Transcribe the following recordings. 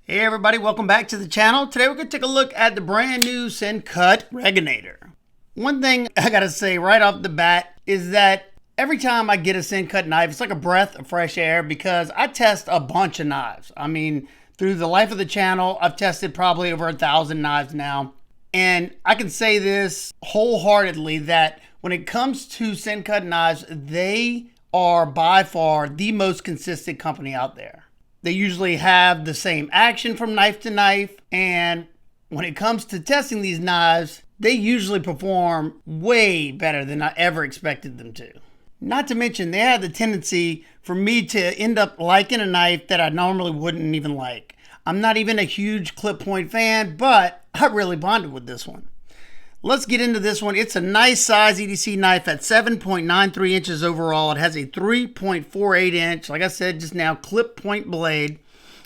Hey everybody, welcome back to the channel. Today we're going to take a look at the brand new Sencut Regnator. One thing I gotta say right off the bat is that every time I get a Sencut knife, it's like a breath of fresh air because I test a bunch of knives. I mean, through the life of the channel, I've tested probably over 1,000 knives now. And I can say this wholeheartedly that when it comes to Sencut knives, they are by far the most consistent company out there. They usually have the same action from knife to knife, and when it comes to testing these knives, they usually perform way better than I ever expected them to. Not to mention, they have the tendency for me to end up liking a knife that I normally wouldn't even like. I'm not even a huge clip point fan, but I really bonded with this one. Let's get into this one. It's a nice size EDC knife at 7.93 inches overall. It has a 3.48 inch, like I said just now, clip point blade.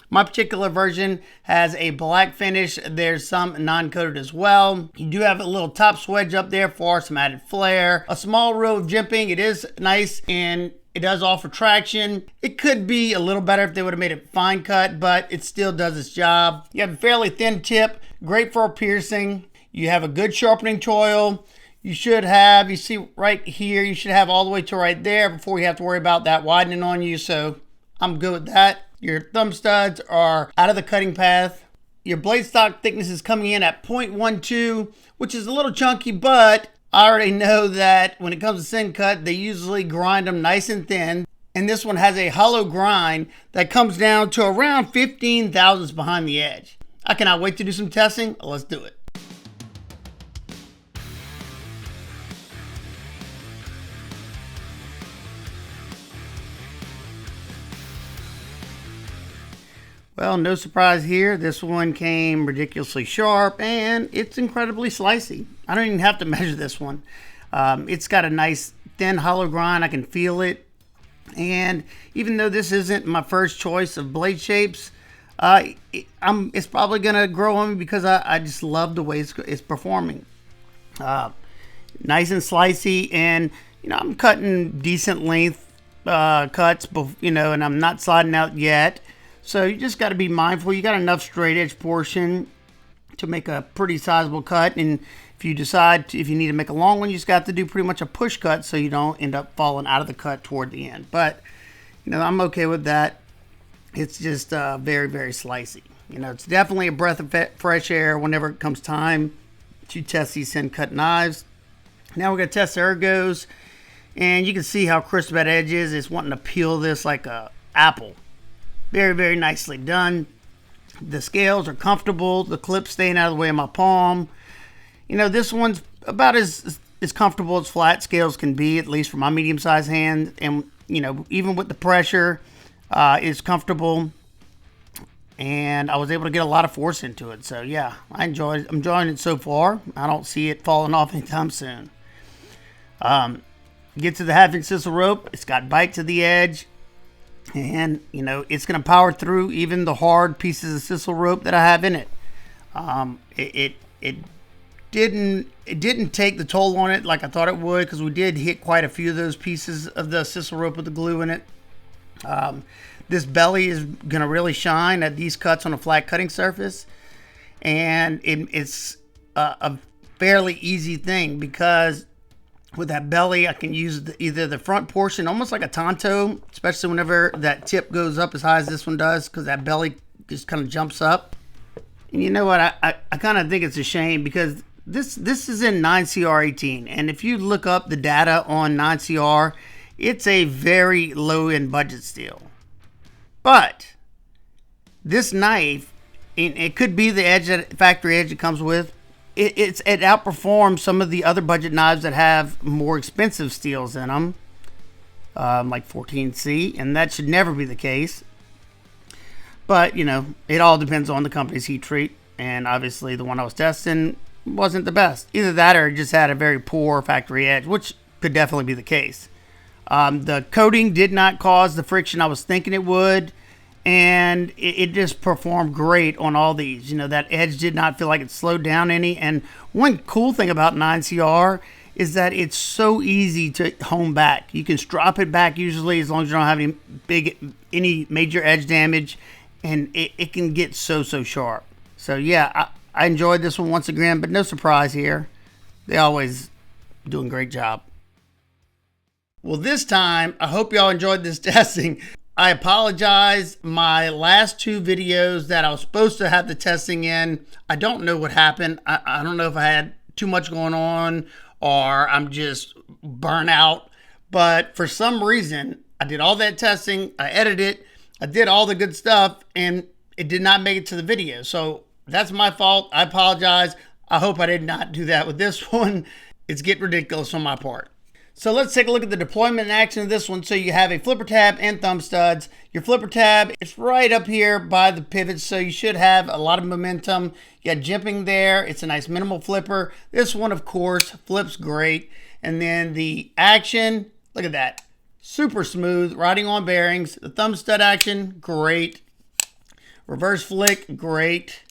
My particular version has a black finish. There's some non-coated as well. You do have a little top swedge up there for some added flair. A small row of jimping. It is nice and it does offer traction. It could be a little better if they would have made it fine cut, but it still does its job. You have a fairly thin tip, great for piercing. You have a good sharpening choil. You should have, you see right here, you should have all the way to right there before you have to worry about that widening on you. So I'm good with that. Your thumb studs are out of the cutting path. Your blade stock thickness is coming in at 0.12, which is a little chunky, but I already know that when it comes to Sencut, they usually grind them nice and thin. And this one has a hollow grind that comes down to around 15 thousandths behind the edge. I cannot wait to do some testing. Let's do it. Well, no surprise here. This one came ridiculously sharp and it's incredibly slicey. I don't even have to measure this one. It's got a nice thin hollow grind. I can feel it. And even though this isn't my first choice of blade shapes, it's probably going to grow on me because I just love the way it's performing. Nice and slicey, and I'm cutting decent length cuts, and I'm not sliding out yet. So you just got to be mindful. You got enough straight edge portion to make a pretty sizable cut. And if you decide if you need to make a long one, you just got to do pretty much a push cut so you don't end up falling out of the cut toward the end. But, I'm okay with that. It's just very, very slicey. It's definitely a breath of fresh air whenever it comes time to test these Sencut knives. Now we're going to test the ergos. And you can see how crisp that edge is. It's wanting to peel this like a apple. Very, very nicely done. The scales are comfortable. The clip's staying out of the way of my palm. This one's about as comfortable as flat scales can be, at least for my medium-sized hand. And, even with the pressure, it's comfortable. And I was able to get a lot of force into it. So, yeah, I'm enjoying it so far. I don't see it falling off anytime soon. Get to the half-inch sisal rope. It's got bite to the edge. And it's going to power through even the hard pieces of sisal rope that I have in it. It didn't take the toll on it like I thought it would, because we did hit quite a few of those pieces of the sisal rope with the glue in it. This belly is going to really shine at these cuts on a flat cutting surface, and it's a fairly easy thing because with that belly, I can use either the front portion, almost like a Tonto, especially whenever that tip goes up as high as this one does, because that belly just kind of jumps up. And you know what? I kind of think it's a shame because this is in 9CR18, and if you look up the data on 9CR, it's a very low-end budget steel. But this knife, it could be the edge, factory edge it comes with. It outperforms some of the other budget knives that have more expensive steels in them, like 14C, and that should never be the case. But, it all depends on the company's heat treat, and obviously the one I was testing wasn't the best. Either that or it just had a very poor factory edge, which could definitely be the case. The coating did not cause the friction I was thinking it would. And it just performed great on all these. That edge did not feel like it slowed down any. And one cool thing about 9CR is that it's so easy to hone back. You can strop it back usually as long as you don't have any major edge damage. and it can get so sharp. So yeah, I enjoyed this one once again, but no surprise here. They always doing a great job. Well, this time, I hope y'all enjoyed this testing. I apologize. My last two videos that I was supposed to have the testing in, I don't know what happened. I don't know if I had too much going on or I'm just burnt out. But for some reason, I did all that testing, I edited it, I did all the good stuff, and it did not make it to the video. So that's my fault. I apologize. I hope I did not do that with this one. It's getting ridiculous on my part. So let's take a look at the deployment and action of this one. So you have a flipper tab and thumb studs. Your flipper tab is right up here by the pivots, so you should have a lot of momentum. You got jimping there. It's a nice minimal flipper. This one, of course, flips great. And then the action, look at that. Super smooth, riding on bearings. The thumb stud action, great. Reverse flick, great.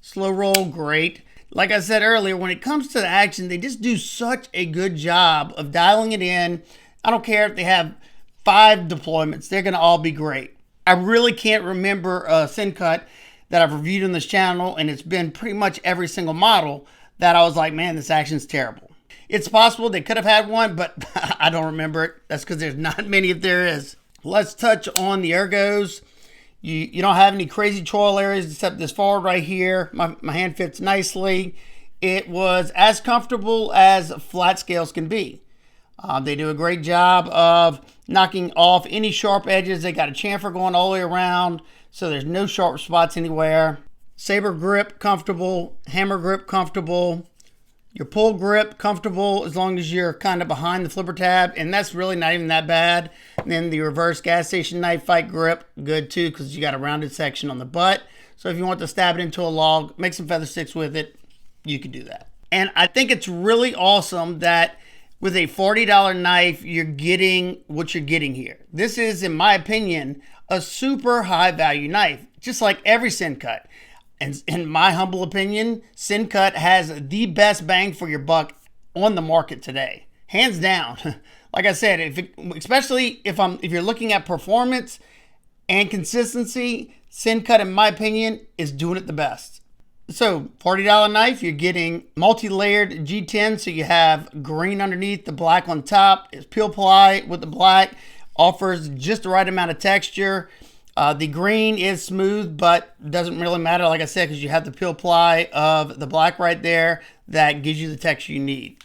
Slow roll, great. Like I said earlier, when it comes to the action, they just do such a good job of dialing it in. I don't care if they have 5 deployments. They're going to all be great. I really can't remember a Sencut that I've reviewed on this channel, and it's been pretty much every single model that I was like, man, this action's terrible. It's possible they could have had one, but I don't remember it. That's because there's not many if there is. Let's touch on the ergos. You don't have any crazy choil areas except this forward right here. My hand fits nicely. It was as comfortable as flat scales can be. They do a great job of knocking off any sharp edges. They got a chamfer going all the way around, so there's no sharp spots anywhere. Saber grip, comfortable. Hammer grip, comfortable. Your pull grip, comfortable as long as you're kind of behind the flipper tab, and that's really not even that bad. And then the reverse gas station knife fight grip, good too, because you got a rounded section on the butt. So if you want to stab it into a log, make some feather sticks with it, you can do that. And I think it's really awesome that with a $40 knife, you're getting what you're getting here. This is, in my opinion, a super high value knife, just like every Sencut. And in my humble opinion, Sencut has the best bang for your buck on the market today, hands down. Like I said, especially if you're looking at performance and consistency, Sencut, in my opinion, is doing it the best. So $40 knife, you're getting multi-layered G10, so you have green underneath, the black on top. It's peel ply with the black, offers just the right amount of texture. The green is smooth, but doesn't really matter, like I said, because you have the peel ply of the black right there that gives you the texture you need.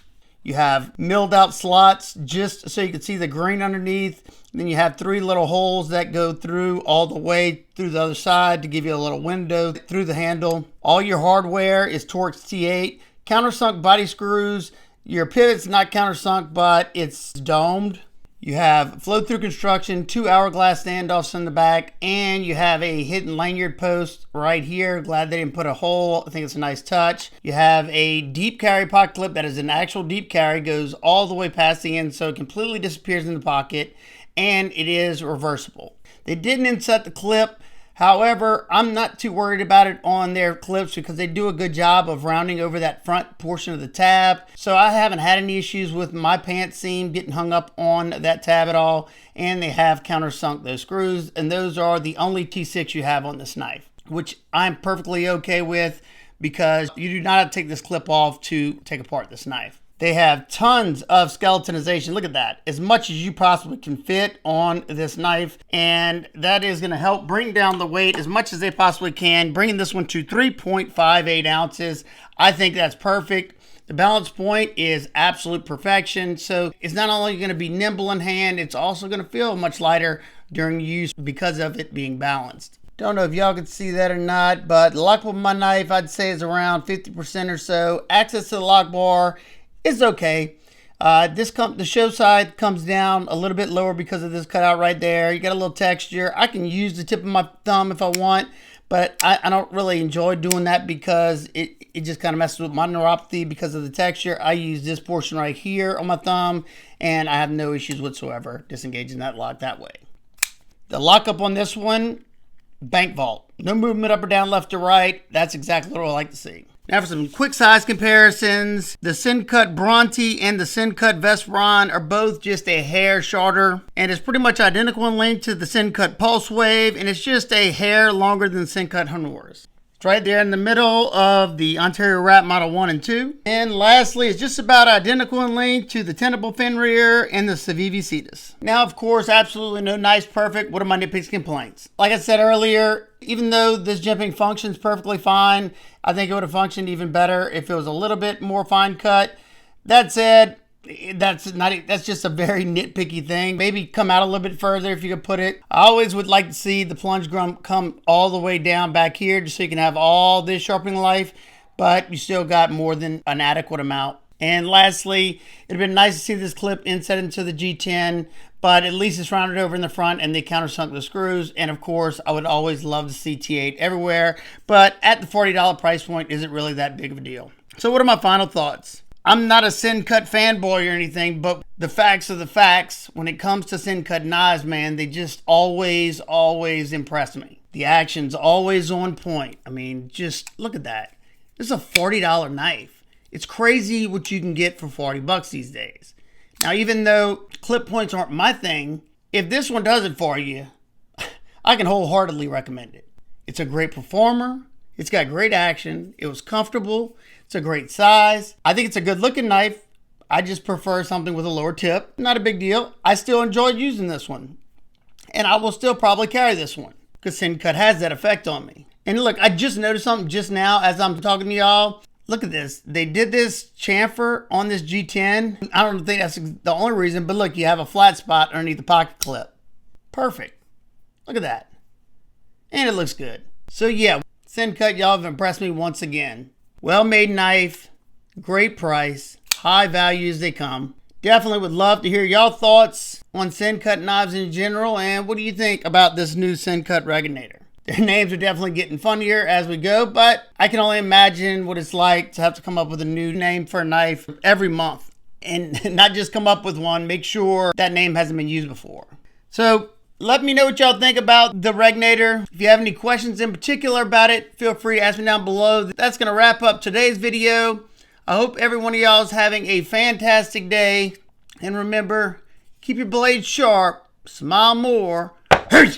You have milled out slots just so you can see the green underneath. And then you have 3 little holes that go through all the way through the other side to give you a little window through the handle. All your hardware is Torx T8. Countersunk body screws. Your pivot's not countersunk, but it's domed. You have flow-through construction, 2 hourglass standoffs in the back, and you have a hidden lanyard post right here. Glad they didn't put a hole. I think it's a nice touch. You have a deep carry pocket clip that is an actual deep carry, goes all the way past the end, so it completely disappears in the pocket, and it is reversible. They didn't inset the clip. However, I'm not too worried about it on their clips because they do a good job of rounding over that front portion of the tab. So I haven't had any issues with my pants seam getting hung up on that tab at all. And they have countersunk those screws. And those are the only T6 you have on this knife, which I'm perfectly okay with because you do not have to take this clip off to take apart this knife. They have tons of skeletonization. Look at that. As much as you possibly can fit on this knife. And that is going to help bring down the weight as much as they possibly can, bringing this one to 3.58 ounces. I think that's perfect. The balance point is absolute perfection. So it's not only going to be nimble in hand, it's also going to feel much lighter during use because of it being balanced. Don't know if y'all can see that or not, but the lock bar of my knife, I'd say, is around 50% or so. Access to the lock bar is okay. The show side comes down a little bit lower because of this cutout right there. You got a little texture. I can use the tip of my thumb if I want, but I don't really enjoy doing that because it just kind of messes with my neuropathy because of the texture. I use this portion right here on my thumb, and I have no issues whatsoever disengaging that lock that way. The lockup on this one, bank vault. No movement up or down, left or right. That's exactly what I like to see. Now for some quick size comparisons, the Sencut Bronte and the Sencut Vespron are both just a hair shorter, and it's pretty much identical in length to the Sencut Pulse Wave, and it's just a hair longer than the Sencut Honors. It's right there in the middle of the Ontario Wrap Model 1 and 2. And lastly, it's just about identical in length to the Tenable Fenrir and the Civivi Cetus. Now, of course, absolutely no knife perfect. What are my nitpicks complaints? Like I said earlier, even though this jimping functions perfectly fine, I think it would have functioned even better if it was a little bit more fine cut. That said, that's just a very nitpicky thing. Maybe come out a little bit further if you could put it. I always would like to see the plunge grump come all the way down back here just so you can have all this sharpening life, but you still got more than an adequate amount. And lastly, it'd been nice to see this clip inset into the G10, but at least it's rounded over in the front and they countersunk the screws. And of course, I would always love to see T8 everywhere, but at the $40 price point, is it really that big of a deal? So what are my final thoughts? I'm not a Sencut fanboy or anything, but the facts are the facts. When it comes to Sencut knives, man, they just always impress me. The action's always on point. I mean, just look at that. This is a $40 knife. It's crazy what you can get for 40 bucks these days. Now, even though clip points aren't my thing, if this one does it for you, I can wholeheartedly recommend it. It's a great performer. It's got great action. It was comfortable. It's a great size. I think it's a good looking knife. I just prefer something with a lower tip. Not a big deal. I still enjoyed using this one. And I will still probably carry this one because Sencut has that effect on me. And look, I just noticed something just now as I'm talking to y'all. Look at this. They did this chamfer on this G10. I don't think that's the only reason, but look, you have a flat spot underneath the pocket clip. Perfect. Look at that. And it looks good. So yeah, Sencut, y'all have impressed me once again. Well-made knife, great price, high value as they come. Definitely would love to hear y'all thoughts on Sencut knives in general, and what do you think about this new Sencut Regnator? Their names are definitely getting funnier as we go, but I can only imagine what it's like to have to come up with a new name for a knife every month. And not just come up with one, make sure that name hasn't been used before. So let me know what y'all think about the Regnator. If you have any questions in particular about it, feel free to ask me down below. That's going to wrap up today's video. I hope every one of y'all is having a fantastic day. And remember, keep your blades sharp, smile more. Hey!